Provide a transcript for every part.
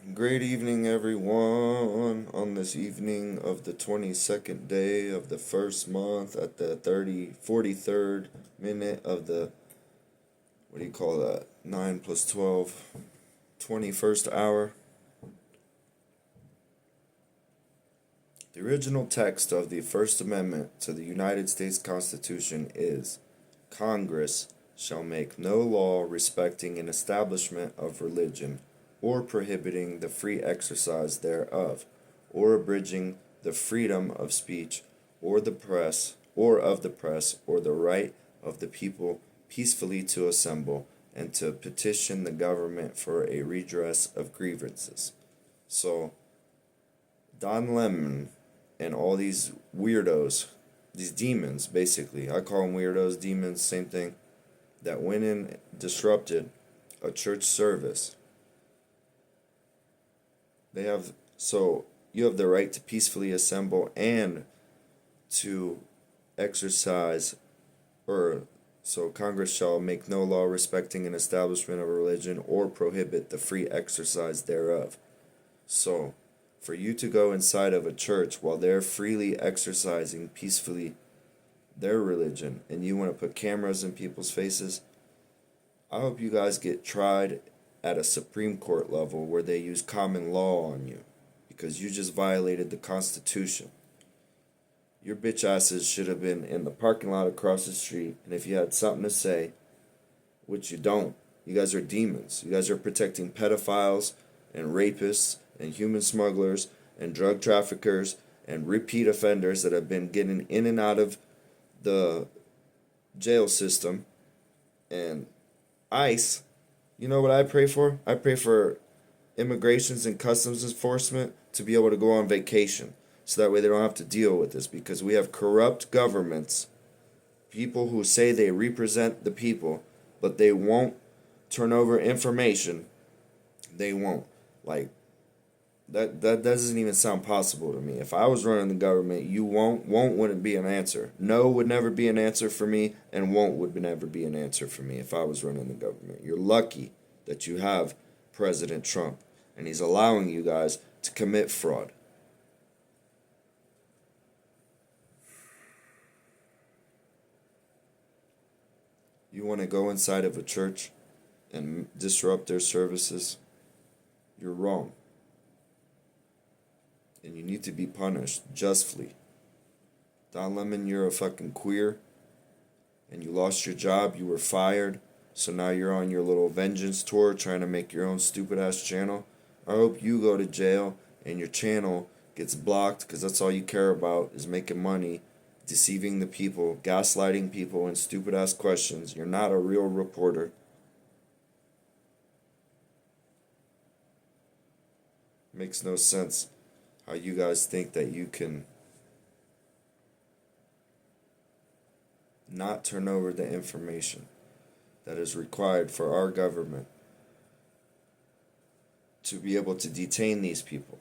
Great evening, everyone. On this evening of the 22nd day of the first month at the 43rd minute of the, what do you call that? 9 plus 12, 21st hour. The original text of the First Amendment to the United States Constitution is Congress shall make no law respecting an establishment of religion, or prohibiting the free exercise thereof, or abridging the freedom of speech, or the press, or of the press, or the right of the people peacefully to assemble, and to petition the government for a redress of grievances. So, Don Lemon and all these weirdos, these demons, basically, I call them weirdos, demons, same thing, that went in, disrupted a church service. You have the right to peacefully assemble and to exercise, or so Congress shall make no law respecting an establishment of religion or prohibit the free exercise thereof. So, for you to go inside of a church while they're freely exercising peacefully their religion and you want to put cameras in people's faces, I hope you guys get tried at a Supreme Court level where they use common law on you because you just violated the Constitution. Your bitch asses should have been in the parking lot across the street, and if you had something to say, which you don't, you guys are demons. You guys are protecting pedophiles and rapists and human smugglers and drug traffickers and repeat offenders that have been getting in and out of the jail system. And ICE, you know what I pray for? I pray for immigrations and customs enforcement to be able to go on vacation so that way they don't have to deal with this, because we have corrupt governments, people who say they represent the people, but they won't turn over information. They won't. Like, that doesn't even sound possible to me. If I was running the government, you won't wouldn't be an answer. No would never be an answer for me, and won't would never be an answer for me if I was running the government. You're lucky that you have President Trump, and he's allowing you guys to commit fraud. You want to go inside of a church and disrupt their services? You're wrong. And you need to be punished justly. Don Lemon, you're a fucking queer, and you lost your job, you were fired, so now you're on your little vengeance tour trying to make your own stupid ass channel. I hope you go to jail and your channel gets blocked, because that's all you care about is making money, deceiving the people, gaslighting people, and stupid ass questions. You're not a real reporter. Makes no sense how you guys think that you can not turn over the information that is required for our government to be able to detain these people.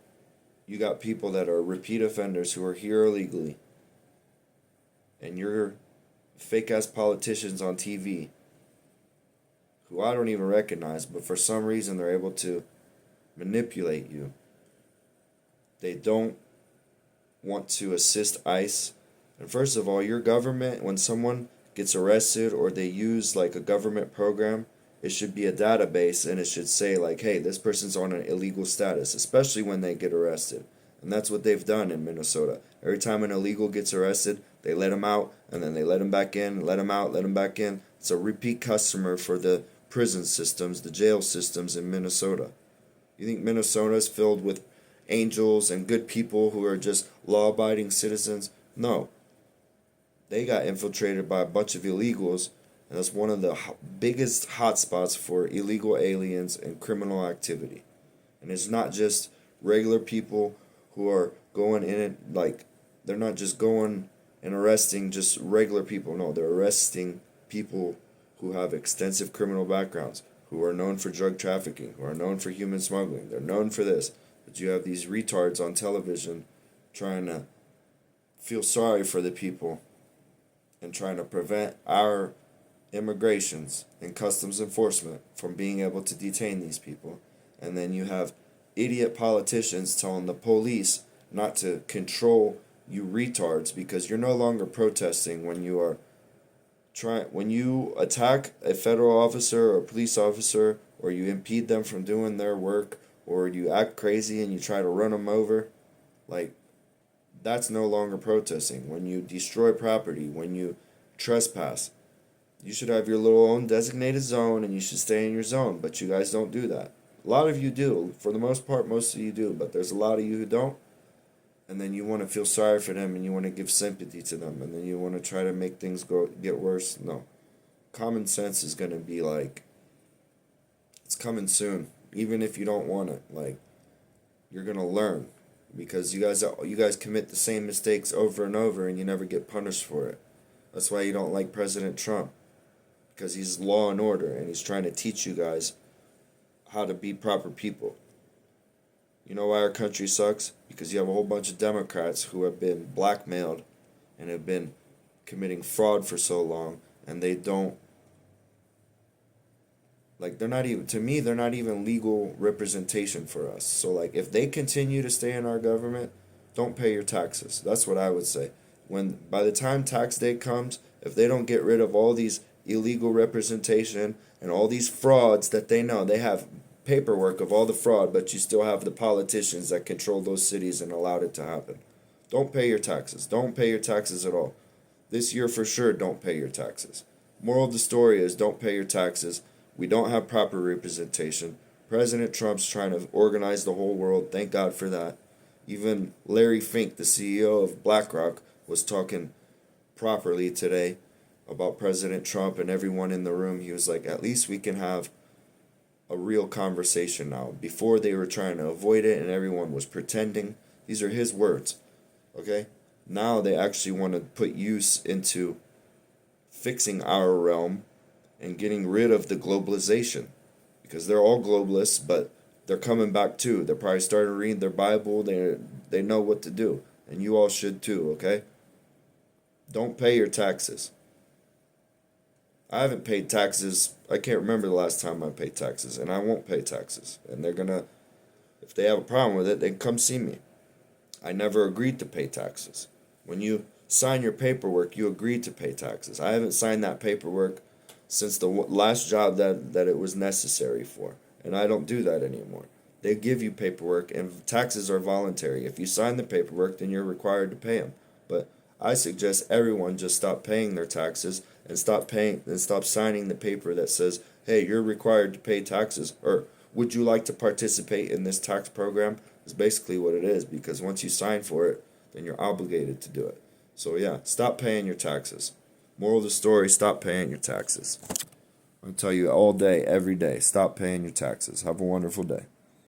You got people that are repeat offenders who are here illegally, and you're fake ass politicians on TV who I don't even recognize, but for some reason they're able to manipulate you. They don't want to assist ICE. And first of all, your government, when someone gets arrested or they use like a government program, it should be a database and it should say like, hey, this person's on an illegal status, especially when they get arrested. And that's what they've done in Minnesota. Every time an illegal gets arrested, they let him out and then they let him back in, let him out, let him back in. It's a repeat customer for the prison systems, the jail systems in Minnesota. You think Minnesota is filled with angels and good people who are just law-abiding citizens? No. They got infiltrated by a bunch of illegals, and that's one of the biggest hotspots for illegal aliens and criminal activity. And it's not just regular people who are going in it, like, they're not just going and arresting just regular people. No, they're arresting people who have extensive criminal backgrounds, who are known for drug trafficking, who are known for human smuggling. They're known for this. But you have these retards on television trying to feel sorry for the people and trying to prevent our immigrations and customs enforcement from being able to detain these people. And then you have idiot politicians telling the police not to control you retards because you're no longer protesting when you are when you attack a federal officer or a police officer, or you impede them from doing their work, or you act crazy and you try to run them over, like, that's no longer protesting. When you destroy property, when you trespass, you should have your little own designated zone and you should stay in your zone, but you guys don't do that. A lot of you do. For the most part, most of you do, but there's a lot of you who don't. And then you want to feel sorry for them and you want to give sympathy to them and then you want to try to make things get worse. No. Common sense is going to be like, it's coming soon. Even if you don't want it, like, you're going to learn because you guys commit the same mistakes over and over and you never get punished for it. That's why you don't like President Trump, because he's law and order and he's trying to teach you guys how to be proper people. You know why our country sucks? Because you have a whole bunch of Democrats who have been blackmailed and have been committing fraud for so long, and they don't, like, they're not even, to me, they're not even legal representation for us. So, like, if they continue to stay in our government, don't pay your taxes. That's what I would say. By the time tax day comes, if they don't get rid of all these illegal representation and all these frauds that they know, they have paperwork of all the fraud, but you still have the politicians that control those cities and allowed it to happen. Don't pay your taxes. Don't pay your taxes at all. This year for sure, don't pay your taxes. Moral of the story is don't pay your taxes. We don't have proper representation. President Trump's trying to organize the whole world. Thank God for that. Even Larry Fink, the CEO of BlackRock, was talking properly today about President Trump and everyone in the room. He was like, at least we can have a real conversation now. Before they were trying to avoid it and everyone was pretending. These are his words. Okay? Now they actually want to put use into fixing our realm and getting rid of the globalization. Because they're all globalists, but they're coming back too. They're probably starting to read their Bible. They know what to do. And you all should too, okay? Don't pay your taxes. I haven't paid taxes. I can't remember the last time I paid taxes, and I won't pay taxes. And they're gonna, if they have a problem with it, they can come see me. I never agreed to pay taxes. When you sign your paperwork, you agreed to pay taxes. I haven't signed that paperwork since the last job that it was necessary for, and I don't do that anymore. They give you paperwork, and taxes are voluntary. If you sign the paperwork, then you're required to pay them. But I suggest everyone just stop paying their taxes and stop signing the paper that says, hey, you're required to pay taxes, or would you like to participate in this tax program? Is basically what it is, because once you sign for it, then you're obligated to do it. So yeah, stop paying your taxes. Moral of the story, stop paying your taxes. I'll tell you all day, every day, stop paying your taxes. Have a wonderful day.